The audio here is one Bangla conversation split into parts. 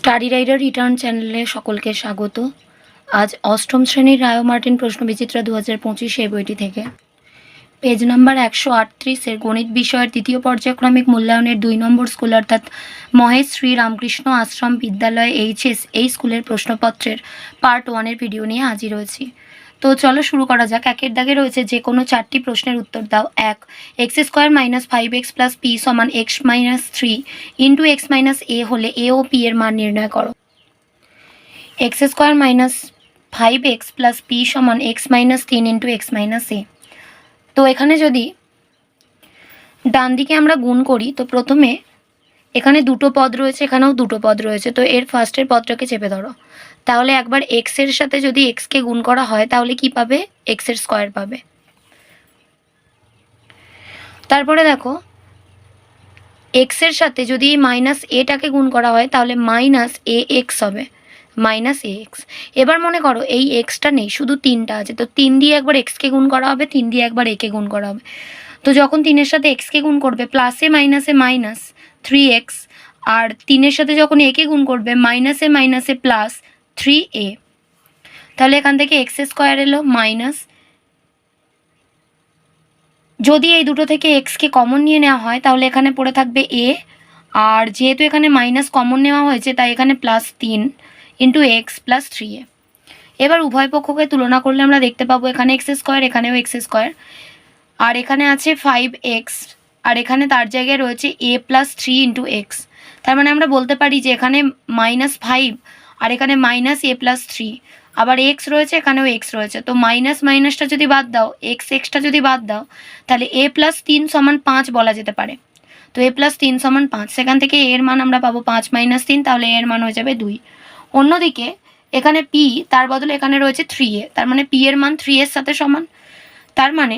স্টাডি রাইডার রিটার্ন চ্যানেলে সকলকে স্বাগত। আজ অষ্টম শ্রেণীর রায় মার্টিন প্রশ্নবিচিত্রা 2025 এই বইটি থেকে পেজ নাম্বার 138-এর গণিত বিষয়ের তৃতীয় পর্যায়ক্রমিক মূল্যায়নের 2 নম্বর স্কুল অর্থাৎ মহেশ শ্রী রামকৃষ্ণ আশ্রম বিদ্যালয় এইচএস এই স্কুলের প্রশ্নপত্রের পার্ট 1-এর ভিডিও নিয়ে হাজির হয়েছি। তো চলো শুরু করা যাক। একের দাগে রয়েছে যে কোনো 4টি প্রশ্নের উত্তর দাও। 1 X square minus 5x plus P সমান X minus 3 into X minus A হলে এ ও পি এর মান নির্ণয় করো। X square minus 5x plus P সমান X minus 3 into X minus A. তো এখানে যদি ডান দিকে আমরা গুণ করি তো প্রথমে এখানে দুটো পদ রয়েছে, এখানেও দুটো পদ রয়েছে, তো এর ফার্স্টের পদটাকে চেপে ধরো। তাহলে একবার এক্সের সাথে যদি এক্সকে গুণ করা হয় তাহলে কি পাবে? এক্সের স্কোয়ার পাবে। তারপরে দেখো এক্সের সাথে যদি মাইনাস এটাকে গুণ করা হয় তাহলে মাইনাস এ এক্স হবে, মাইনাস এ এক্স। এবার মনে করো এই এক্সটা নেই, শুধু 3টা আছে, তো 3 দিয়ে একবার এক্সকে গুণ করা হবে, 3 দিয়ে একবার একে গুণ করা হবে। তো যখন 3-এর সাথে এক্সকে গুণ করবে প্লাসে মাইনাসে মাইনাস 3x, আর 3-এর সাথে যখন একে গুণ করবে মাইনাসে মাইনাসে প্লাস 3a। তাহলে এখান থেকে এক্স স্কোয়ার এলো মাইনাস, যদি এই দুটো থেকে এক্সকে কমন নিয়ে নেওয়া হয় তাহলে এখানে পড়ে থাকবে এ, আর যেহেতু এখানে মাইনাস কমন নেওয়া হয়েছে তাই এখানে plus 3 into x plus 3a। এবার উভয় পক্ষকে তুলনা করলে আমরা দেখতে পাবো এখানে এক্স স্কোয়ার, এখানেও এক্স স্কোয়ার, আর এখানে আছে 5x, আর এখানে তার জায়গায় রয়েছে a প্লাস 3 ইন্টু এক্স। তার মানে আমরা বলতে পারি যে এখানে -5 আর এখানে মাইনাস a প্লাস 3, আবার এক্স রয়েছে, এখানেও এক্স রয়েছে, তো মাইনাস মাইনাসটা যদি বাদ দাও, এক্সটা যদি বাদ দাও তাহলে a প্লাস 3 সমান 5 বলা যেতে পারে। তো a প্লাস 3 সমান 5, সেখান থেকে এর মান আমরা পাবো 5 মাইনাস 3, তাহলে এর মান হয়ে যাবে 2। অন্যদিকে এখানে p, তার বদলে এখানে রয়েছে 3a, তার মানে p এর মান 3 এর সাথে সমান, তার মানে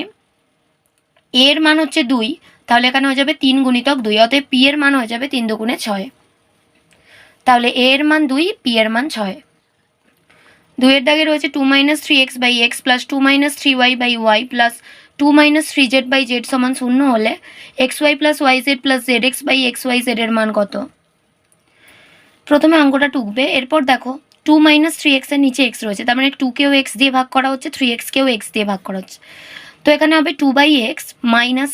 এর মান হচ্ছে 2, তাহলে এখানে হয়ে যাবে 3 গুণিতক 2, অতএব পি এর মান হয়ে যাবে 3 দুগুণে 6। তাহলে এ এর মান 2, পি এর মান 6। 2-এর দাগে রয়েছে 2 minus 3x by X plus 2 minus 3y by Y plus 2 minus 3z by Z সমান 0 হলে X Y plus Y Z plus Z X by X Y Z এর মান কত? প্রথমে অঙ্কটা টুকবে, এরপর দেখো 2 মাইনাস 3x এর নিচে এক্স রয়েছে, তার মানে 2কেও এক্স দিয়ে ভাগ করা হচ্ছে, 3xকেও এক্স দিয়ে ভাগ করা হচ্ছে। তো এখানে হবে 2 বাই এক্স মাইনাস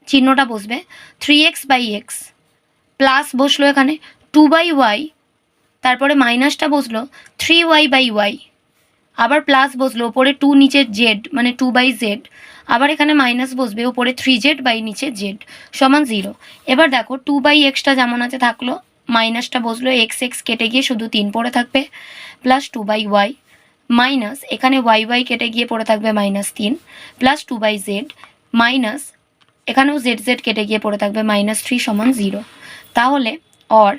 চিহ্নটা বসবে 3x বাই এক্স প্লাস বসলো এখানে 2 বাই ওয়াই, তারপরে মাইনাসটা বসলো 3y বাই ওয়াই, আবার প্লাস বসলো ওপরে 2 নিচে জেড মানে 2 বাই জেড, আবার এখানে মাইনাস বসবে ওপরে 3z বাই নিচে জেড সমান 0। এবার দেখো 2 বাই এক্সটা যেমন আছে থাকলো, মাইনাসটা বসলো, এক্স এক্স কেটে গিয়ে শুধু 3 পড়ে থাকবে, প্লাস 2 বাই ওয়াই মাইনাস এখানে ওয়াই ওয়াই কেটে গিয়ে পড়ে থাকবে -3 প্লাস 2 বাই জেড মাইনাস এখানেও জেড জেড কেটে গিয়ে পড়ে থাকবে -3 সমান 0। তাহলে or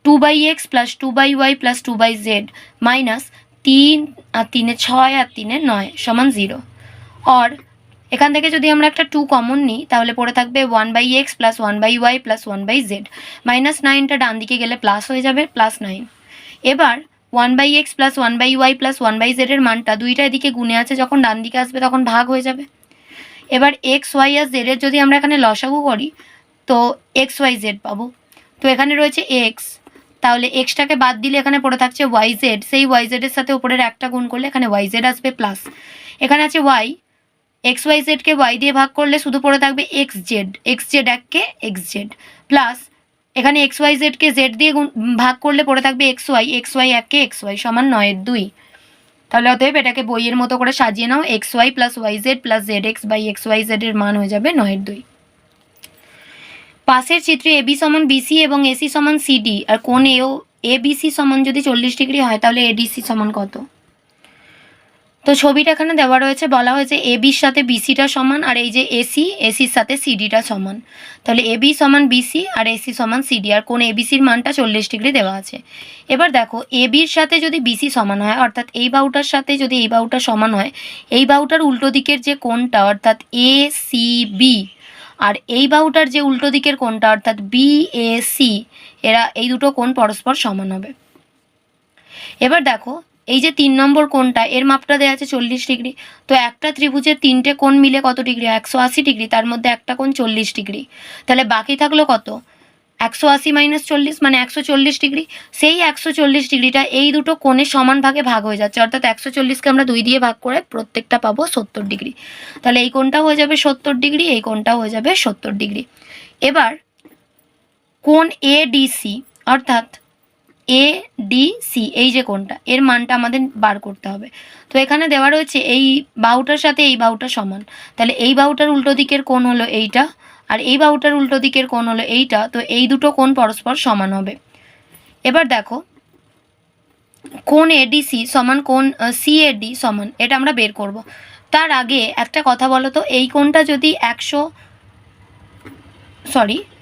2 by X plus 2 by Y plus 2 by Z minus 3 আর 3-এ 6 আর 3-এ 9 সমান 0। অর এখান থেকে যদি আমরা একটা 2 কমন নিই তাহলে পড়ে থাকবে 1 by X plus 1 by Y plus 1 by Z, -9টা ডান দিকে গেলে প্লাস হয়ে যাবে, প্লাস 9। এবার 1 by X plus 1 by Y plus 1 by জেডের মানটা দুইটা এদিকে গুণে আছে, যখন ডান দিকে আসবে তখন ভাগ হয়ে যাবে। এবার এক্স ওয়াই আর জেডের যদি আমরা এখানে লসাগু করি তো এক্স ওয়াই জেড পাবো। তো এখানে রয়েছে এক্স, তাহলে এক্সটাকে বাদ দিলে এখানে পড়ে থাকছে ওয়াই জেড, সেই ওয়াই জেডের সাথে উপরের একটা গুণ করলে এখানে ওয়াই জেড আসবে, প্লাস এখানে আছে ওয়াই, এক্স ওয়াই জেডকে ওয়াই দিয়ে ভাগ করলে শুধু পড়ে থাকবে এক্স জেড এককে এক্স জেড, প্লাস এখানে এক্স ওয়াই জেডকে জেড দিয়ে ভাগ করলে পড়ে থাকবে এক্স ওয়াই এককে এক্স ওয়াই সমান 9/2। তাহলে অতএব এটাকে বইয়ের মতো করে সাজিয়ে নাও, X Y plus Y Z plus Z X by X Y জেডের মান হয়ে যাবে 9/2। পাশের চিত্রে এবি সমান বিসি এবং এসি সমান সিডি, আর কোণ এবিসি সমান যদি 40 ডিগ্রি হয় তাহলে এডিসি সমান কত? তো ছবিটা এখানে দেওয়া রয়েছে, বলা হয়েছে এবির সাথে বিসিটা সমান, আর এই যে এসির সাথে সিডিটা সমান, তাহলে এবি সমান বিসি আর এসি সমান সিডি, আর কোণ এবিসির মানটা 40 ডিগ্রি দেওয়া আছে। এবার দেখো এবির সাথে যদি বিসি সমান হয়, অর্থাৎ এই বাহুটার সাথে যদি এই বাহুটা সমান হয়, এই বাহুটার উল্টো দিকের যে কোণটা অর্থাৎ এ সি বি, আর এই বাহুটার যে উল্টো দিকের কোণটা অর্থাৎ বি এ সি, এরা এই দুটো কোণ পরস্পর সমান হবে। এবার দেখো এই যে 3 নম্বর কোণটা, এর মাপটা দেওয়া আছে 40 ডিগ্রি, তো একটা ত্রিভুজের 3টে কোণ মিলে কত ডিগ্রি? 180 ডিগ্রি, তার মধ্যে একটা কোণ 40 ডিগ্রি, তাহলে বাকি থাকলো কত? 180 মাইনাস 40 মানে 140 ডিগ্রি। সেই 140 ডিগ্রিটা এই দুটো কোণের সমান ভাগে ভাগ হয়ে যাচ্ছে, অর্থাৎ 140কে আমরা 2 দিয়ে ভাগ করে প্রত্যেকটা পাবো 70 ডিগ্রি। তাহলে এই কোণটা হয়ে যাবে 70 ডিগ্রি, এই কোণটা হয়ে যাবে 70 ডিগ্রি। এবার কোণ এডিসি অর্থাৎ এডিসি এই যে কোণটা, এর মানটা আমাদের বার করতে হবে। তো এখানে দেওয়া রয়েছে এই বাহুটার সাথে এই বাহুটা সমান, তাহলে এই বাহুটার উল্টো দিকের কোণ হলো এইটা, আর এই বাহুটার উল্টো দিকের কোণ হলো এইটা। তো এই দুটো কোণ পরস্পর সমান হবে। এবার দেখো কোণ এডিসি সমান কোণ সিএডি সমান, এটা আমরা বের করব। তার আগে একটা কথা বলো তো, এই কোণটা যদি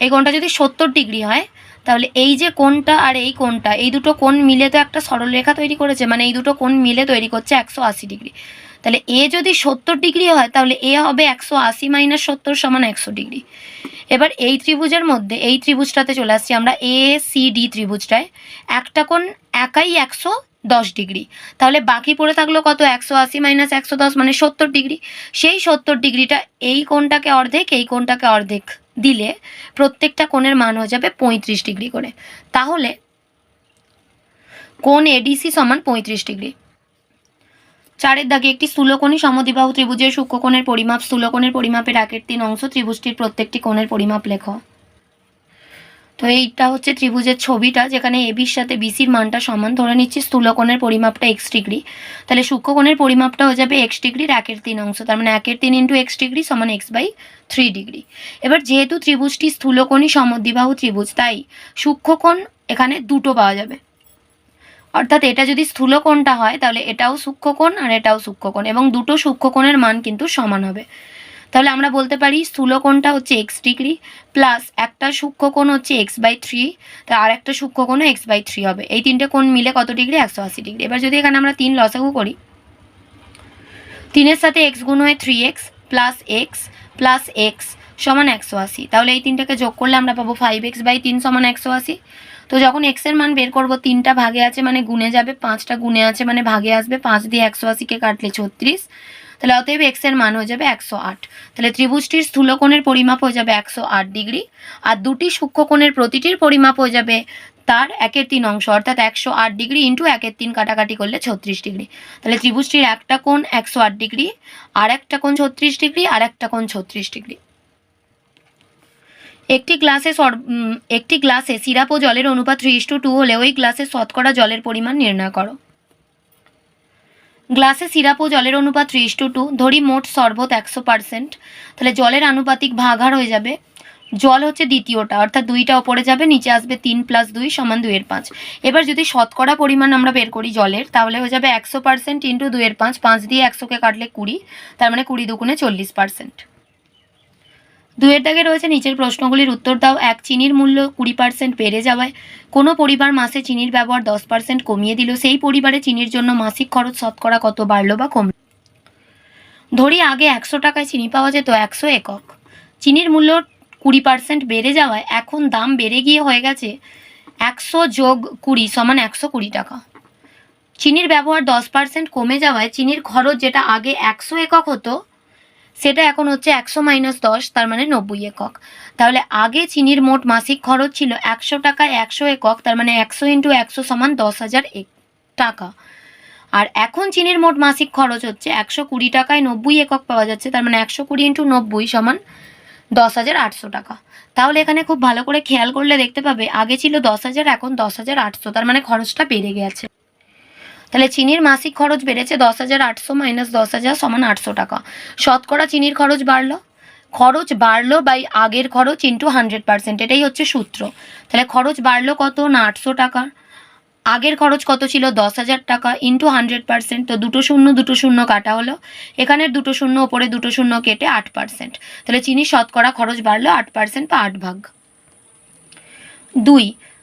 এই কোণটা যদি 70 ডিগ্রি হয়, তাহলে এই যে কোণটা আর এই কোণটা, এই দুটো কোণ মিলে তো একটা সরলরেখা তৈরি করেছে, মানে এই দুটো কোণ মিলে তৈরি করছে 180 ডিগ্রি। তাহলে এ যদি 70 ডিগ্রি হয়, তাহলে এ হবে 180 মাইনাস 70 সমান 100 ডিগ্রি। এবার এই ত্রিভুজের মধ্যে এই ত্রিভুজটাতে চলে আসছি আমরা, এ সি ডি ত্রিভুজটায় একটা কোণ একাই 110 ডিগ্রি, তাহলে বাকি পড়ে থাকলো কত, 180 মাইনাস 110 মানে 70 ডিগ্রি। সেই 70 ডিগ্রিটা এই কোণটাকে অর্ধেক, এই কোণটাকে অর্ধেক দিলে প্রত্যেকটা কোণের মান হয়ে যাবে 35 ডিগ্রি করে। তাহলে কোণ এডিসি সমান 35 ডিগ্রি। 4 দাগে একটি স্থূলকোণী সমদ্বিবাহু ত্রিভুজের সূক্ষ্মকোণের পরিমাপ, স্থূলকোণের পরিমাপের একের 3 অংশ, ত্রিভুজটির প্রত্যেকটি কোণের পরিমাপ লেখো। তো এইটা হচ্ছে ত্রিভুজের ছবিটা, যেখানে এবির সাথে বিসির মানটা সমান। ধরে নিচ্ছি স্থূলকোণের পরিমাপটা x ডিগ্রি, তাহলে সূক্ষ্মকোণের পরিমাপটা হয়ে যাবে x ডিগ্রির একের 3 অংশ, তার মানে একের 3 ইন্টু x ডিগ্রি সমান x/3 ডিগ্রি। এবার যেহেতু ত্রিভুজটি স্থূলকোণী সমদ্বিবাহু ত্রিভুজ, তাই সূক্ষ্মকোণ এখানে দুটো পাওয়া যাবে, অর্থাৎ এটা যদি স্থূলকোণটা হয় তাহলে এটাও সূক্ষ্মকোণ আর এটাও সূক্ষ্মকোণ, এবং দুটো সূক্ষ্মকোণের মান কিন্তু সমান হবে। তাহলে আমরা বলতে পারি স্থূলকোণটা হচ্ছে x ডিগ্রি প্লাস একটা সূক্ষ্মকোণ হচ্ছে x/3, তা আর একটা সূক্ষ্মকোণও x/3 হবে। এই তিনটে কোণ মিলে কত ডিগ্রি, 180 ডিগ্রি। এবার যদি এখানে আমরা 3 লসাগু করি, 3-এর সাথে x গুণ হয়ে 3x প্লাস x সমান 180, তাহলে এই তিনটাকে যোগ করলে আমরা পাবো 5x/3 সমান 180। তো যখন x এর মান বের করব, 3টা ভাগে আছে মানে গুণে যাবে, 5টা গুণে আছে মানে ভাগে আসবে, 5 দিয়ে 180কে কাটলে 36, তাহলে অতএব x এর মান হয়ে যাবে 108। তাহলে ত্রিভুজটির স্থূলকোণের পরিমাপ হয়ে যাবে 108 ডিগ্রি, আর দুটি সূক্ষ্মকোণের প্রতিটির পরিমাপ হয়ে যাবে তার একের 3 অংশ, অর্থাৎ 108 ডিগ্রি ইন্টু একের 3 কাটাকাটি করলে 36 ডিগ্রি। তাহলে ত্রিভুজটির একটা কোণ 108 ডিগ্রি, আর একটা কোণ 36 ডিগ্রি, আর একটা কোণ 36 ডিগ্রি। একটি গ্লাসে সিরাপ ও জলের অনুপাত 3:2 হলে ওই গ্লাসে শতকরা জলের পরিমাণ নির্ণয় করো। গ্লাসে সিরাপ ও জলের অনুপাত 3:2, ধরি মোট শরবত 100%, তাহলে জলের আনুপাতিক ভাগাহার হয়ে যাবে, জল হচ্ছে দ্বিতীয়টা, অর্থাৎ 2টা ওপরে যাবে, নিচে আসবে 3 + 2 সমান 2/5। এবার যদি শতকরা পরিমাণ আমরা বের করি জলের, তাহলে হয়ে যাবে 100% ইন্টু 2/5, 5 দিয়ে 100কে কাটলে 20, তার মানে 20 দুগুণে 40%। 2-এর দাগে রয়েছে নিচের প্রশ্নগুলির উত্তর দাও। 1, চিনির মূল্য 20% বেড়ে যাওয়ায় কোনো পরিবার মাসে চিনির ব্যবহার 10% কমিয়ে দিল, সেই পরিবারে চিনির জন্য মাসিক খরচ শতকরা কত বাড়লো বা কমলো? ধরি আগে 100 টাকায় চিনি পাওয়া যেত 100 একক, চিনির মূল্য 20% বেড়ে যাওয়ায় এখন দাম বেড়ে গিয়ে হয়ে গেছে 100 + 20 সমান 120 টাকা। চিনির ব্যবহার 10% কমে যাওয়ায় চিনির খরচ যেটা আগে 100 একক হতো সেটা এখন হচ্ছে 100 - 10, তার মানে 90 একক। তাহলে আগে চিনির মোট মাসিক খরচ ছিল 100 টাকায় 100 একক, তার মানে 100 × 100 সমান 10,000 টাকা। আর এখন চিনির মোট মাসিক খরচ হচ্ছে 120 টাকায় 90 একক পাওয়া যাচ্ছে, তার মানে 120 × 90 সমান 10,800 টাকা। তাহলে এখানে খুব ভালো করে খেয়াল করলে দেখতে পাবে আগে ছিল 10,000, এখন 10,800, তার মানে খরচটা বেড়ে গেছে। তাহলে চিনির মাসিক খরচ বেড়েছে 10,800 - 10,000 সমান 800 টাকা। শতকরা চিনির খরচ বাড়লো বাই আগের খরচ ইন্টু 100%, এটাই হচ্ছে সূত্র। তাহলে খরচ বাড়লো কত না 800 টাকা, আগের খরচ কত ছিল 10,000 টাকা ইন্টু 100%, তো দুটো শূন্য কাটা হলো, এখানের দুটো শূন্য ওপরে দুটো শূন্য কেটে 8%। তাহলে চিনির শতকরা খরচ বাড়লো 8% বা 8 ভাগ।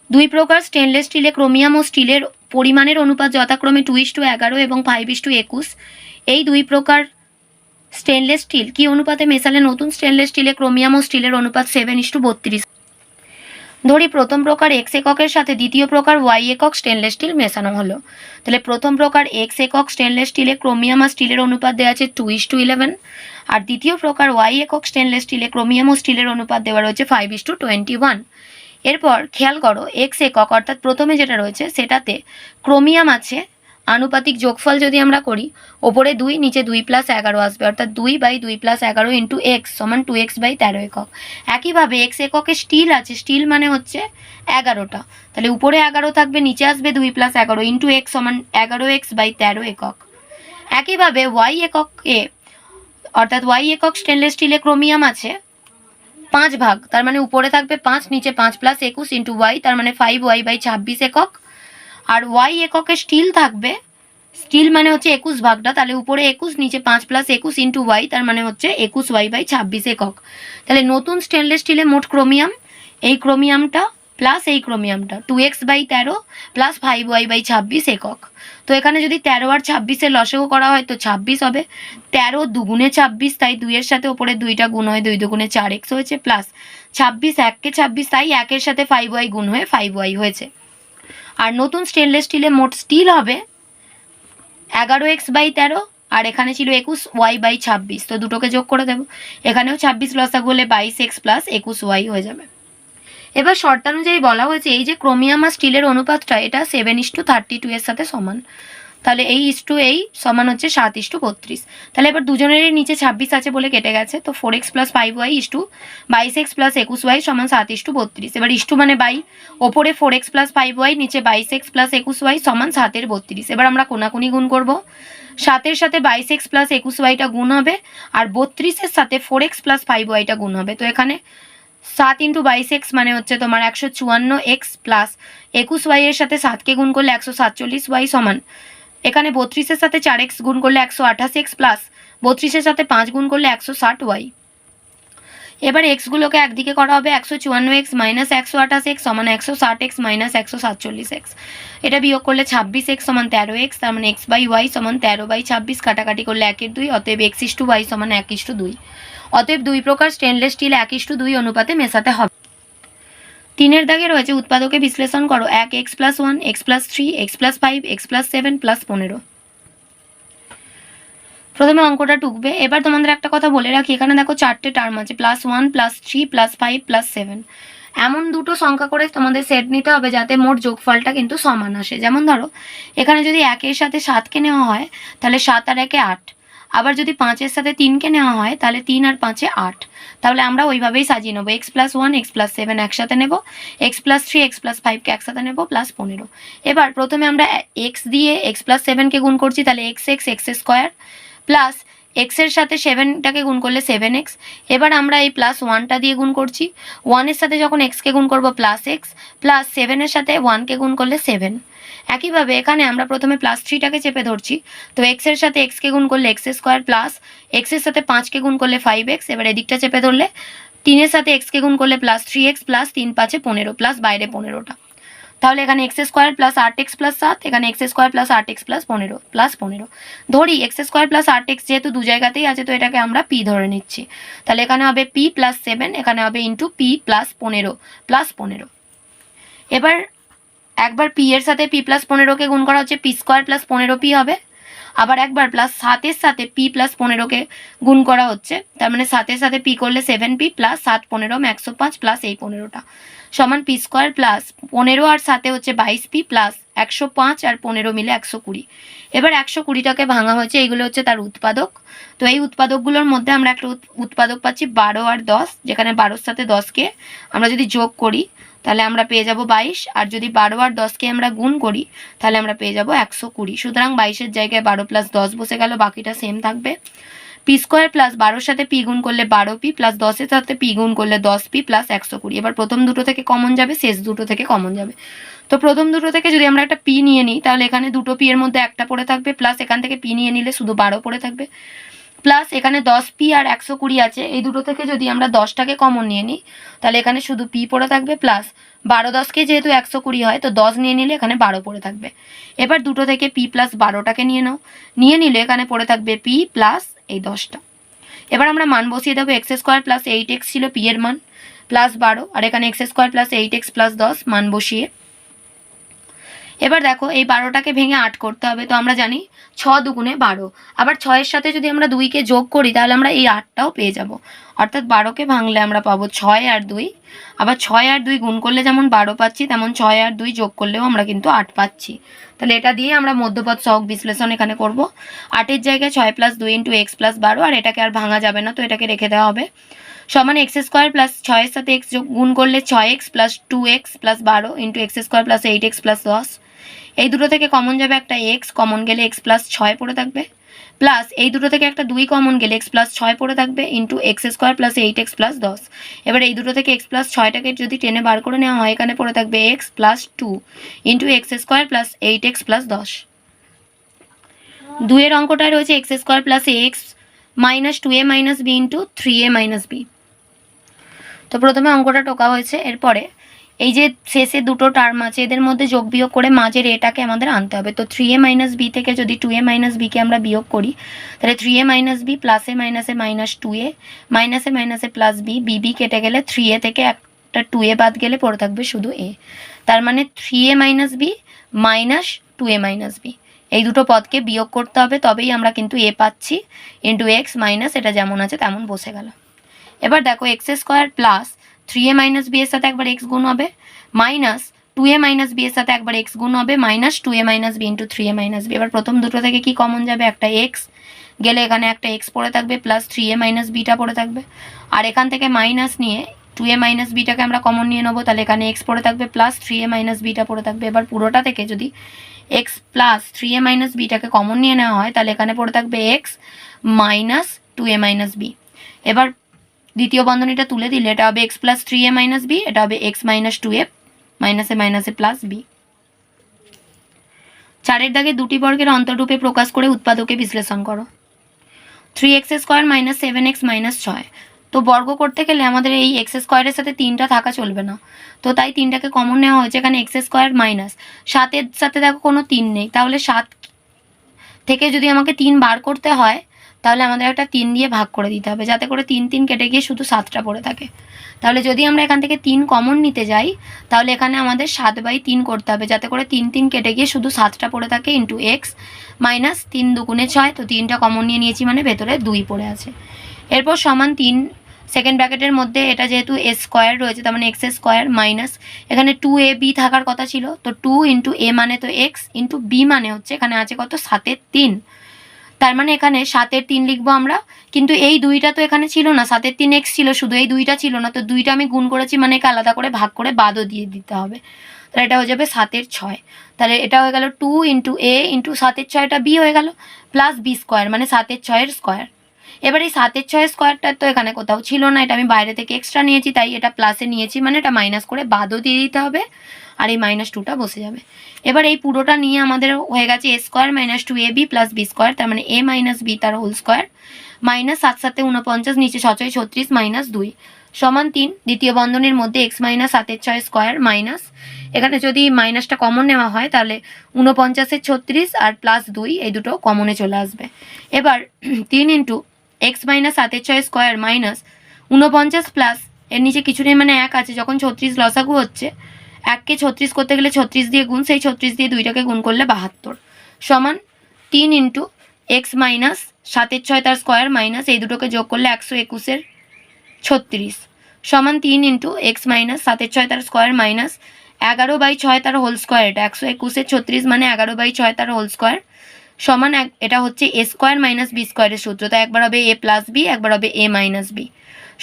2 প্রকার স্টেনলেস স্টিলে ক্রোমিয়াম ও স্টিলের পরিমাণের অনুপাত যথাক্রমে 2:11 এবং 5:21। এই 2 প্রকার স্টেনলেস স্টিল কি অনুপাতে মেশালে নতুন স্টেনলেস স্টিলে ক্রোমিয়াম ও স্টিলের অনুপাত 7:32? ধরি প্রথম প্রকার x এককের সাথে দ্বিতীয় প্রকার y একক স্টেনলেস স্টিল মেশানো হলো। তাহলে প্রথম প্রকার x একক স্টেনলেস স্টিলে ক্রোমিয়াম আর স্টিলের অনুপাত দেওয়া আছে 2:11, আর দ্বিতীয় প্রকার y একক স্টেনলেস স্টিলে ক্রোমিয়াম ও স্টিলের অনুপাত দেওয়া রয়েছে 5:21। এরপর খেয়াল করো এক্স একক অর্থাৎ প্রথমে যেটা রয়েছে সেটাতে ক্রোমিয়াম আছে, আনুপাতিক যোগফল যদি আমরা করি ওপরে 2 নিচে 2+11 আসবে, অর্থাৎ 2/2+11 ইন্টু এক্স সমান 2x/13 একক। একইভাবে এক্স এককে স্টিল আছে, স্টিল মানে হচ্ছে 11টা, তাহলে উপরে 11 থাকবে, নিচে আসবে 2+11 ইন্টু এক্স সমান 11x/13 একক। একইভাবে ওয়াই এককে অর্থাৎ ওয়াই একক স্টেনলেস স্টিলে ক্রোমিয়াম আছে 5 ভাগ, তার মানে উপরে থাকবে 5, নিচে 5+21 ইন্টু ওয়াই, তার মানে 5y/26 একক। আর ওয়াই এককে স্টিল থাকবে, স্টিল মানে হচ্ছে 21 ভাগটা, তাহলে উপরে 21 নিচে 5+21 ইন্টু ওয়াই, তার মানে হচ্ছে 21y/26 একক। তাহলে নতুন স্টেনলেস স্টিলে মোট ক্রোমিয়াম, এই ক্রোমিয়ামটা প্লাস এই ক্রোমিয়ামটা 2x/13 প্লাস 5y/26 একক। তো এখানে যদি 13 আর 26-এর লসাগু করা হয় তো 26 হবে, 13 দুগুণে 26, তাই 2 এর সাথে ওপরে 2টা গুণ হয়ে 2 দুগুণে 4x হয়েছে, প্লাস 26 1 26, তাই 1 এর সাথে 5y গুণ হয়ে 5y হয়েছে। আর নতুন স্টেনলেস স্টিলে মোট স্টিল হবে 11x/13, আর এখানে ছিল 21y/26, তো দুটোকে যোগ করে দেবো, এখানেও 26 লসাগু হলে 22x প্লাস 21y হয়ে যাবে। এবার শর্তানুযায়ী বলা হয়েছে এই যে ক্রোমিয়াম আর স্টিলের অনুপাতটা এটা 7:32 এর সাথে সমান, তাহলে এই ইস্টু এই সমান হচ্ছে 7:32। তাহলে এবার দুজনেরই নিচে 26 আছে বলে কেটে গেছে, তো 4x plus 5y is to 22x plus 21y সমান 7:32। এবার ইস্টু মানে বাই, ওপরে 4x প্লাস 5y নিচে 22x প্লাস 21y সমান 7/32। এবার আমরা কোনাকুনি গুণ করব, 7-এর সাথে 22x প্লাস 21yটা গুণ হবে, আর 32-এর সাথে 4x প্লাস 5yটা গুণ হবে। তো এখানে 7 ইন্টু 22x মানে হচ্ছে তোমার 154x প্লাস 21y এর সাথে 7কে গুণ করলে 147y সমান, এখানে 32-এর সাথে 4x গুণ করলে 128x প্লাস 32-এর সাথে 5 গুণ করলে 160y। এবার এক্সগুলোকে একদিকে করা হবে, 154x মাইনাস 128x সমান 160x মাইনাস 147x, এটা বিয়োগ করলে 26x সমান 13x, তার মানে x/y সমান 13/26, কাটাকাটি করলে 1/2, অতএব x/y সমান 1/2। অতএব দুই প্রকার স্টেনলেস স্টিল 1:2 অনুপাতে মেশাতে হবে। 3-এর দাগে রয়েছে উৎপাদকে বিশ্লেষণ করো, 1x + 1 x + 3 x + 5 x + 7 + 15। প্রথমে অঙ্কটা টুকবে। এবার তোমাদের একটা কথা বলে রাখি, এখানে দেখো 4টে টার্ম আছে, +1 +3 +5 +7, এমন দুটো সংখ্যা করে তোমাদের সেট নিতে হবে যাতে মোট যোগফলটা কিন্তু সমান আসে। যেমন ধরো এখানে যদি 1-এর সাথে 7কে নেওয়া হয় তাহলে 7 আর 1-এ 8, আবার যদি 5-এর সাথে 3কে নেওয়া হয় তাহলে 3 আর 5-এ 8, তাহলে আমরা ওইভাবেই সাজিয়ে নেবো, x + 1 x + 7 একসাথে নেব, x + 3 x + 5কে একসাথে নেব, +15। এবার প্রথমে আমরা x দিয়ে x + 7কে গুণ করছি, তাহলে x x² প্লাস এক্সের সাথে 7টাকে গুণ করলে 7x। এবার আমরা এই +1টা দিয়ে গুণ করছি, 1-এর সাথে যখন এক্সকে গুণ করবো +x, প্লাস 7-এর সাথে 1কে গুণ করলে 7। একইভাবে এখানে আমরা প্রথমে +3টাকে চেপে ধরছি, তো এক্সের সাথে এক্সকে গুণ করলে x² প্লাস এক্সের সাথে 5কে গুণ করলে 5x, এবার এদিকটা চেপে ধরলে 3-এর সাথে এক্সকে গুণ করলে +3x প্লাস 3 5 15 প্লাস বাইরে 15টা, তাহলে এখানে x² প্লাস 8x প্লাস 7, এখানে x² প্লাস 8x প্লাস 15 ধরি, x² প্লাস 8x যেহেতু দু জায়গাতেই আছে তো এটাকে আমরা p ধরে নিচ্ছি, তাহলে এখানে হবে p প্লাস 7, এখানে হবে ইন্টু p প্লাস 15 এবার একবার p এর সাথে p প্লাস 15কে গুণ করা হচ্ছে p² প্লাস 15p হবে, আবার একবার প্লাস 7-এর সাথে p প্লাস 15কে গুণ করা হচ্ছে, তার মানে 7-এর সাথে p করলে 7p প্লাস 7 15 105 প্লাস এই 15টা সমান p² প্লাস 15 আর 7 হচ্ছে 22p প্লাস 105 আর 15 মিলে 120। এবার 120টাকে ভাঙা হয়েছে, এইগুলো হচ্ছে তার উৎপাদক। তো এই উৎপাদকগুলোর মধ্যে আমরা একটা উৎপাদক পাচ্ছি 12 আর 10, যেখানে 12-এর সাথে 10কে আমরা যদি যোগ করি তাহলে আমরা পেয়ে যাব 22, আর যদি 12 আর 10কে আমরা গুণ করি তাহলে আমরা পেয়ে যাব 120। সুতরাং 22-এর জায়গায় 12 + 10 বসে গেল, বাকিটা সেম থাকবে। p² প্লাস 12-এর সাথে p গুণ করলে 12p প্লাস 10-এর সাথে p গুণ করলে 10p প্লাস 120। এবার প্রথম দুটো থেকে কমন যাবে, শেষ দুটো থেকে কমন যাবে। তো প্রথম দুটো থেকে যদি আমরা একটা p নিয়ে নিই তাহলে এখানে দুটো p এর মধ্যে একটা পড়ে থাকবে, প্লাস এখান থেকে p নিয়ে নিলে শুধু 12 পড়ে থাকবে, প্লাস এখানে 10p আর 120 আছে, এই দুটো থেকে যদি আমরা 10টাকে কমন নিয়ে নিই তাহলে এখানে শুধু p পড়ে থাকবে, প্লাস 12 10কে যেহেতু 120 হয় তো 10 নিয়ে নিলে এখানে 12 পড়ে থাকবে। এবার দুটো থেকে p প্লাস 12টাকে নিয়ে নাও, নিয়ে নিলে এখানে পড়ে থাকবে p প্লাস এই 10টা। এবার আমরা মান বসিয়ে দেবো, x² প্লাস 8x ছিল p এর মান, প্লাস 12, আর এখানে x² প্লাস 8x প্লাস 10 মান বসিয়ে এবার দেখো এই 12টাকে ভেঙে 8 করতে হবে, তো আমরা জানি 6 দুগুণে 12, আবার 6-এর সাথে যদি আমরা 2কে যোগ করি তাহলে আমরা এই 8টাও পেয়ে যাব, অর্থাৎ 12কে ভাঙলে আমরা পাবো 6 আর 2, আবার 6 আর 2 গুণ করলে যেমন 12 পাচ্ছি তেমন 6 আর 2 যোগ করলেও আমরা কিন্তু 8 পাচ্ছি। তাহলে এটা দিয়ে আমরা মধ্যপদ সহগ বিশ্লেষণ এখানে করব। 8-এর জায়গায় 6 + 2 × x + 12, আর এটাকে আর ভাঙা যাবে না, তো এটাকে রেখে দেওয়া হবে, সমান x² প্লাস 6-এর সাথে x গুণ করলে 6x + 2x + 12 × x² + 8x + 10, এই দুটো থেকে কমন যাবে একটা x, কমন গেলে x + 6 পড়ে থাকবে, প্লাস এই দুটো থেকে একটা 2 কমন গেলে x + 6 পড়ে থাকবে ইন্টু x² + 8x + 10। এবার এই দুটো থেকে x + 6টাকে যদি টেনে বার করে নেওয়া হয় এখানে পড়ে থাকবে x + 2 ইন্টু x² + 8x + 10। 2 এর অঙ্কটায় রয়েছে x² + x - 2a - b into 3a - b। তো প্রথমে অঙ্কটা টোকা হয়েছে, এরপরে এই যে শেষে দুটো টার্ম আছে এদের মধ্যে যোগ বিয়োগ করে মাঝের এটাকে আমাদের আনতে হবে। তো 3a - b থেকে যদি 2a - b কে আমরা বিয়োগ করি তাহলে 3a - b প্লাসে মাইনাসে -2a মাইনাসে মাইনাসে প্লাস b, b কেটে গেলে 3a থেকে একটা 2a বাদ গেলে পড়ে থাকবে শুধু a, তার মানে 3a - b minus 2a - b, এই দুটো পদকে বিয়োগ করতে হবে, তবেই আমরা কিন্তু a পাচ্ছি ইন্টু x মাইনাস এটা যেমন আছে তেমন বসে গেল। এবার দেখো x² প্লাস 3a - b এর সাথে একবার x গুণ হবে, মাইনাস 2a - b এর সাথে একবার x গুণ হবে, minus 2a - b into 3a - b। এবার প্রথম দুটো থেকে কি কমন যাবে, একটা x গেলে এখানে একটা x পড়ে থাকবে, প্লাস 3a - bটা পড়ে থাকবে, আর এখান থেকে মাইনাস নিয়ে 2a - bটাকে আমরা কমন নিয়ে নেবো, তাহলে এখানে x পড়ে থাকবে প্লাস 3a - bটা পড়ে থাকবে। এবার পুরোটা থেকে যদি x প্লাস 3a - bটাকে কমন নিয়ে নেওয়া হয় তাহলে এখানে পড়ে থাকবে x মাইনাস 2a - b। এবার দ্বিতীয় বন্ধনীটা তুলে দিলে এটা হবে x প্লাস 3a - b, এটা হবে x মাইনাস 2a মাইনাসে মাইনাসে প্লাস b। 4-এর দাগে দুটি বর্গের অন্তররূপে প্রকাশ করে উৎপাদকে বিশ্লেষণ করো। 3x² - 7x - 6, তো বর্গ করতে গেলে আমাদের এই x² এর সাথে 3টা থাকা চলবে না, তো তাই 3টাকে কমন নেওয়া হয়েছে, এখানে x² মাইনাস 7-এর সাথে দেখো কোনো 3 নেই, তাহলে 7 থেকে যদি আমাকে 3 বার করতে হয় তাহলে আমাদের একটা 3 দিয়ে ভাগ করে দিতে হবে, যাতে করে 3 3 কেটে গিয়ে শুধু 7টা পড়ে থাকে। তাহলে যদি আমরা এখান থেকে 3 কমন নিতে যাই তাহলে এখানে আমাদের 7/3 করতে হবে, যাতে করে 3 3 কেটে গিয়ে শুধু 7টা পড়ে থাকে ইন্টু এক্স মাইনাস 3 দুগুণে 6, তো 3টা কমন নিয়ে নিয়েছি মানে ভেতরে 2 পড়ে আছে। এরপর সমান 3 সেকেন্ড ব্র্যাকেটের মধ্যে এটা যেহেতু a² রয়েছে তার মানে x² মাইনাস এখানে 2ab থাকার কথা ছিল, তো 2 ইন্টু a মানে তো x ইন্টু b মানে হচ্ছে এখানে আছে কত 7-এর 3, তার মানে এখানে 7-এর 3 লিখবো আমরা, কিন্তু এই 2টা তো এখানে ছিল না, 7-এর 3 x ছিল, শুধু এই 2টা ছিল না, তো 2টা আমি গুণ করেছি মানে একে আলাদা করে ভাগ করে বাদও দিয়ে দিতে হবে, তাহলে এটা হয়ে যাবে 7-এর 6, তাহলে এটা হয়ে গেল 2 ইন্টু a ইন্টু 7-এর 6টা b হয়ে গেল প্লাস b² মানে 7-এর 6-এর স্কোয়ার। এবার এই 7-এর 6-এর স্কোয়ারটা তো এখানে কোথাও ছিল না, এটা আমি বাইরে থেকে এক্সট্রা নিয়েছি, তাই এটা প্লাসে নিয়েছি মানে এটা মাইনাস করে বাদও দিয়ে দিতে হবে, আর এই -2টা বসে যাবে। এবার এই পুরোটা নিয়ে আমাদের হয়ে গেছে a² - 2ab প্লাস b², তার মানে a মাইনাস b তার হোল স্কোয়ার, মাইনাস 7 7 49 নিচে 6 6 36 মাইনাস 2 সমান 3। দ্বিতীয় বন্ধনীর মধ্যে x মাইনাস 7-এর 6 স্কোয়ার মাইনাস এখানে যদি মাইনাসটা কমন নেওয়া হয় তাহলে 49-এর 36 আর প্লাস 2 এই দুটো কমনে চলে আসবে। এবার 3 ইন্টু x মাইনাস 7-এর 6 স্কোয়ার মাইনাস 49 প্লাস এর নিচে কিছু নেই মানে 1 আছে, যখন 36 লসাগু হচ্ছে 1কে 36 করতে গেলে 36 দিয়ে গুণ, সেই 36 দিয়ে 2টাকে গুণ করলে 72 সমান 3 ইন্টু x মাইনাস 7-এর 6 তার স্কোয়ার মাইনাস এই দুটোকে যোগ করলে 121-এর 36 সমান 3 ইন্টু x মাইনাস 7-এর 6 তার স্কোয়ার মাইনাস 11/6 তার হোল স্কোয়ার, এটা 121-এর 36 মানে 11/6 তার হোল স্কোয়ার সমান এটা হচ্ছে a² মাইনাস b² এর সূত্র, তাই একবার হবে a প্লাস b একবার হবে a মাইনাস b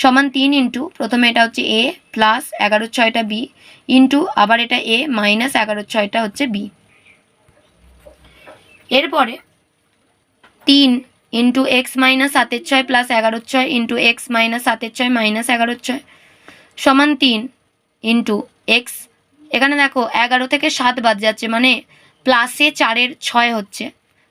সমান 3 ইন্টু প্রথমে এটা হচ্ছে a প্লাস 11/6টা b ইন্টু আবার এটা a মাইনাস 11/6টা হচ্ছে b। এরপরে 3 ইন্টু x মাইনাস 7-এর 6 প্লাস 11/6 ইন্টু x মাইনাস 7-এর 6 মাইনাস 11/6 সমান 3 ইন্টু x, এখানে দেখো 11 থেকে 7 বাদ যাচ্ছে মানে প্লাসে 4-এর 6 হচ্ছে,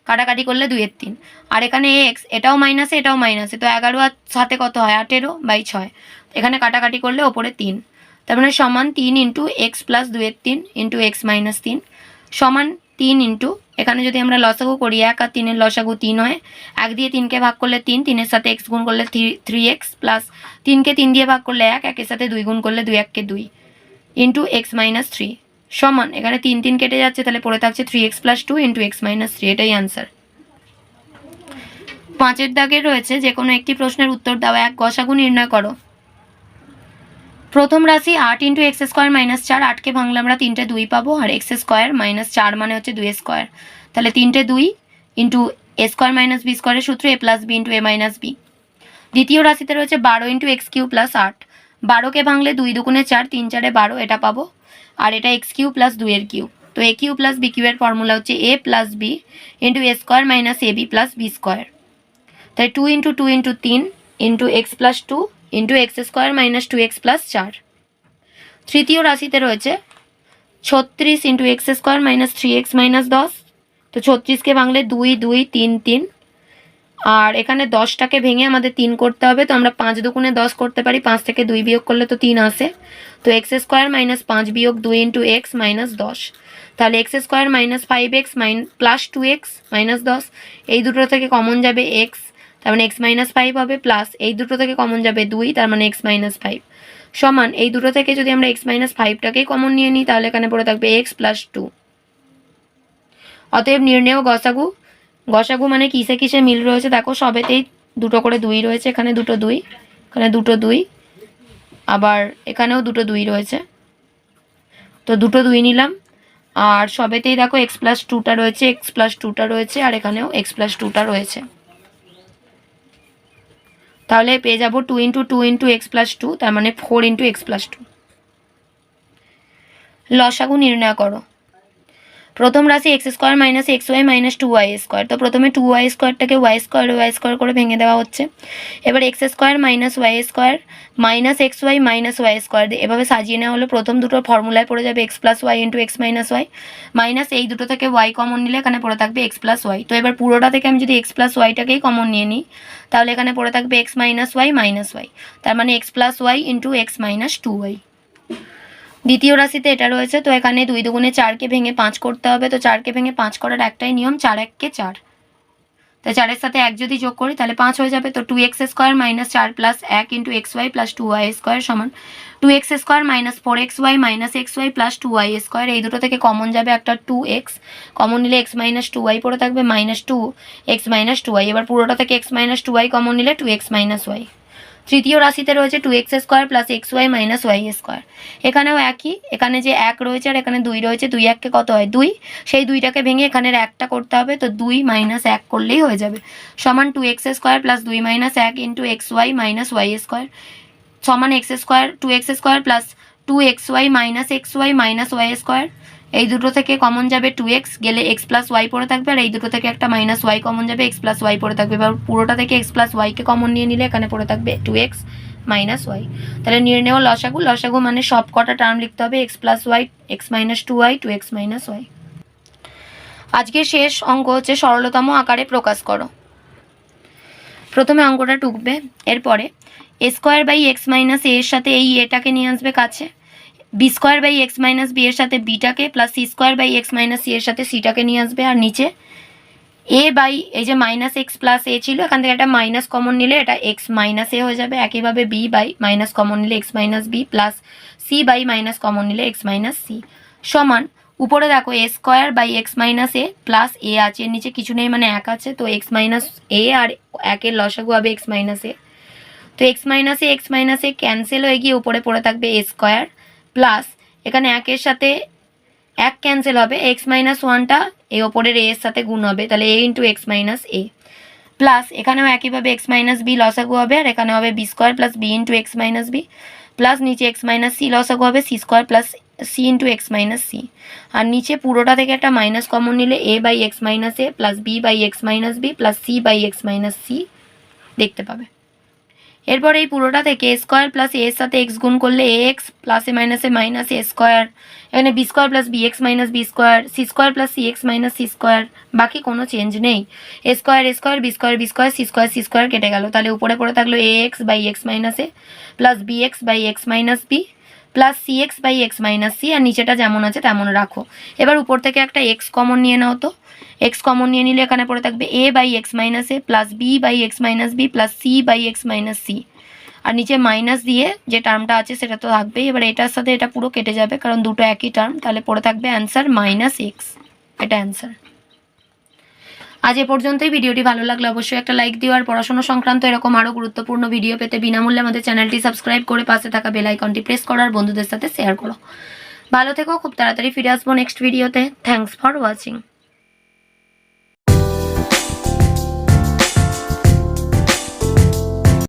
কাটাকাটি করলে 2-এর 3, আর এখানে x এটাও মাইনাসে এটাও মাইনাসে, তো 11 আর 7-এ কত হয় 18/6, এখানে কাটাকাটি করলে ওপরে 3, তার মানে সমান 3 ইন্টু x প্লাস 2-এর 3 ইন্টু x মাইনাস 3 সমান 3 ইন্টু এখানে যদি আমরা লসাগু করি 1 আর 3-এর লসাগু 3 হয়, 1 দিয়ে 3কে ভাগ করলে 3, 3-এর সাথে x গুণ করলে 3x প্লাস 3কে 3 দিয়ে ভাগ করলে 1, 1-এর সাথে 2 গুণ করলে 2 1-কে 2 ইন্টু x মাইনাস 3 সমান এখানে 3 3 কেটে যাচ্ছে, তাহলে পড়ে থাকছে 3x plus 2 into X minus 3, এটাই অ্যান্সার। 5 দাগে রয়েছে যে কোনো একটি প্রশ্নের উত্তর দাও, এক গসাগু নির্ণয় করো। প্রথম রাশি 8 ইন্টু এক্স স্কোয়ার মাইনাস 4, 8কে ভাঙলে আমরা 3টে 2 পাবো, আর এক্স স্কোয়ার মাইনাস 4 মানে হচ্ছে 2 স্কোয়ার, তাহলে 3টে 2 ইন্টু এ স্কোয়ার মাইনাস বি স্কোয়ারের সূত্র এ প্লাস বি ইন্টু এ মাইনাস বি। দ্বিতীয় রাশিতে রয়েছে 12 ইন্টু এক্স কিউ প্লাস 8, 12কে ভাঙলে 2 দুগুণে 4, 3 4 12, এটা পাবো, আর এটা এক্স কিউ প্লাস 2 এর কিউ। তো এ কিউ প্লাস বি কিউ এর ফর্মুলা হচ্ছে এ plus B into A square minus A B plus B square. তাই 2 into 2 into 3 into x plus 2 into x square minus 2x plus 4। তৃতীয় রাশিতে রয়েছে 36 into x square minus 3x minus 10, তো 36কে ভাঙলে 2 2 3 3, আর এখানে 10টাকে ভেঙে আমাদের 3 করতে হবে, তো আমরা 5 দুগুণে 10 করতে পারি, 5 থেকে 2 বিয়োগ করলে তো 3 আসে, তো এক্স স্কোয়ার মাইনাস 5 বিয়োগ 2 ইন্টু এক্স মাইনাস 10, তাহলে x square minus 5x plus 2x minus 10, এই দুটো থেকে কমন যাবে x, তার মানে x মাইনাস 5 হবে, প্লাস এই দুটো থেকে কমন যাবে 2, তার মানে x মাইনাস 5, সমান এই দুটো থেকে যদি আমরা x মাইনাস 5টাকেই কমন নিয়ে নিই তাহলে এখানে পড়ে থাকবে x প্লাস 2। অতএব নির্ণেয় গসাগু, গসাগু মানে কিসে কিসে মিল রয়েছে দেখো, সবেতেই দুটো করে 2 রয়েছে, এখানে দুটো 2, এখানে দুটো 2, আবার এখানেও দুটো 2 রয়েছে, তো দুটো 2 নিলাম, আর সবেতেই দেখো x প্লাস 2টা রয়েছে, x প্লাস 2টা রয়েছে, আর এখানেও x প্লাস 2টা রয়েছে, তাহলে পেয়ে যাবো 2 ইন্টু 2 ইন্টু এক্স প্লাস 2, তার মানে 4 ইন্টু এক্স প্লাস 2। লসাগু নির্ণয় করো। প্রথম রাশি X square minus X Y minus 2y square, তো প্রথমে 2y স্কোয়ারটাকে ওয়াই স্কোয়ার করে ভেঙে দেওয়া হচ্ছে, এবার X square minus Y square minus X Y minus Y square এভাবে সাজিয়ে নেওয়া হলো। প্রথম দুটোর ফর্মুলায় পড়ে যাবে X plus Y into X minus Y, minus এই দুটো থেকে ওয়াই কমন নিলে এখানে পড়ে থাকবে এক্স প্লাস ওয়াই। তো এবার পুরোটা থেকে আমি যদি এক্স প্লাস ওয়াইটাকেই কমন নিয়ে নিই তাহলে এখানে পড়ে থাকবে এক্স মাইনাস ওয়াই, তার মানে X plus Y into X minus 2y। দ্বিতীয় রাশিতে এটা রয়েছে, তো এখানে 2 দুগুণে 4কে ভেঙে 5 করতে হবে, তো 4কে ভেঙে 5 করার একটাই নিয়ম, 4 1 4, তাই 4 এর সাথে 1 যদি যোগ করি তাহলে 5 হয়ে যাবে। তো 2x square minus 4 plus 1 into X Y plus 2y square সমান 2x square minus 4xy minus X Y plus 2y square, এই দুটো থেকে কমন যাবে একটা 2x, কমন নিলে x মাইনাস 2y পড়ে থাকবে মাইনাস 2x মাইনাস 2y, এবার পুরোটা থেকে x মাইনাস 2y কমন নিলে 2x মাইনাস y। তৃতীয় রাশিতে রয়েছে 2x square plus X Y minus Y square, এখানেও একই, এখানে যে 1 রয়েছে আর এখানে 2 রয়েছে, 2 1কে কত হয় 2, সেই 2টাকে ভেঙে এখানের 1টা করতে হবে, তো 2 মাইনাস 1 করলেই হয়ে যাবে, সমান 2x square plus 2 minus 1 into X Y minus Y square সমান X square 2x square plus 2xy minus X Y minus Y square, এই দুটো থেকে কমন যাবে 2x, গেলে x প্লাস ওয়াই পড়ে থাকবে, আর এই দুটো থেকে একটা মাইনাস ওয়াই কমন যাবে, x প্লাস ওয়াই পড়ে থাকবে, এবার পুরোটা থেকে x প্লাস ওয়াইকে কমন নিয়ে নিলে এখানে পড়ে থাকবে 2x মাইনাস ওয়াই। তাহলে নির্ণেয় লসাগু, লসাগু মানে সব কটা টার্ম লিখতে হবে, x plus Y, x minus 2y, 2x minus Y. আজকের শেষ অঙ্ক হচ্ছে সরলতম আকারে প্রকাশ করো। প্রথমে অঙ্কটা টুকবে, এরপরে A square by X minus এর সাথে এই এটাকে নিয়ে আসবে কাছে, B square by X minus B এর সাথে বিটাকে plus C square by X minus C এর সাথে সিটাকে নিয়ে আসবে, আর নিচে এ বাই এই যে মাইনাস এক্স প্লাস এ ছিল এখান থেকে একটা মাইনাস কমন নিলে এটা এক্স মাইনাস এ হয়ে যাবে, একইভাবে বি বাই মাইনাস কমন নিলে X minus B plus C by minus common নিলে এক্স মাইনাস সি সমান উপরে দেখো A square by X minus A plus A আছে, নিচে কিছু নেই মানে 1 আছে, তো এক্স মাইনাস এ আর 1-এর লসাগু হবে এক্স মাইনাস এ, তো এক্স মাইনাস এ ক্যান্সেল হয়ে গিয়ে উপরে পড়ে থাকবে এ স্কোয়ার প্লাস এখানে 1-এর সাথে 1 ক্যান্সেল হবে, এক্স মাইনাস 1টা এই ওপরের এ এর সাথে গুণ হবে, তাহলে এ into X minus A plus এখানেও একইভাবে এক্স মাইনাস বি লসাগু হবে, আর এখানে হবে B square plus B into X minus B plus নিচে এক্স মাইনাস সি লসাগু হবে C square plus C into X minus C, আর নিচে পুরোটা থেকে একটা মাইনাস কমন নিলে A by X minus A plus B by X minus B plus C by X minus C দেখতে পাবে। এরপর এই পুরোটা থেকে এ স্কোয়ার প্লাস এর সাথে এক্স গুণ করলে A X plus A minus A square, এখানে B square plus B X minus B square, C square plus C X minus C square, বাকি কোনো চেঞ্জ নেই, A square B square C square কেটে গেল, তাহলে উপরে পড়ে থাকলো A X by X minus A plus B X by X minus B plus C X by X minus C, আর নিচেটা যেমন আছে তেমন রাখো। এবার উপর থেকে একটা এক্স কমন নিয়ে নাও, তো এক্স কমন নিয়ে নিলে এখানে পড়ে থাকবে A by X minus A plus B by X minus B plus C by X minus C, আর নিচে মাইনাস দিয়ে যে টার্মটা আছে সেটা তো থাকবেই। এবার এটার সাথে এটা পুরো কেটে যাবে কারণ দুটো একই টার্ম, তাহলে পড়ে থাকবে অ্যান্সার -x। এটা অ্যান্সার। আজ এ পর্যন্তই। ভিডিওটি ভালো লাগলে অবশ্যই একটা লাইক দিও, আর পড়াশোনা সংক্রান্ত এরকম আরও গুরুত্বপূর্ণ ভিডিও পেতে বিনামূল্যে আমাদের চ্যানেলটি সাবস্ক্রাইব করে পাশে থাকা বেল আইকনটি প্রেস করো আর বন্ধুদের সাথে শেয়ার করো। ভালো থেকো, খুব তাড়াতাড়ি ফিরে আসবো নেক্সট ভিডিওতে। Thanks for watching.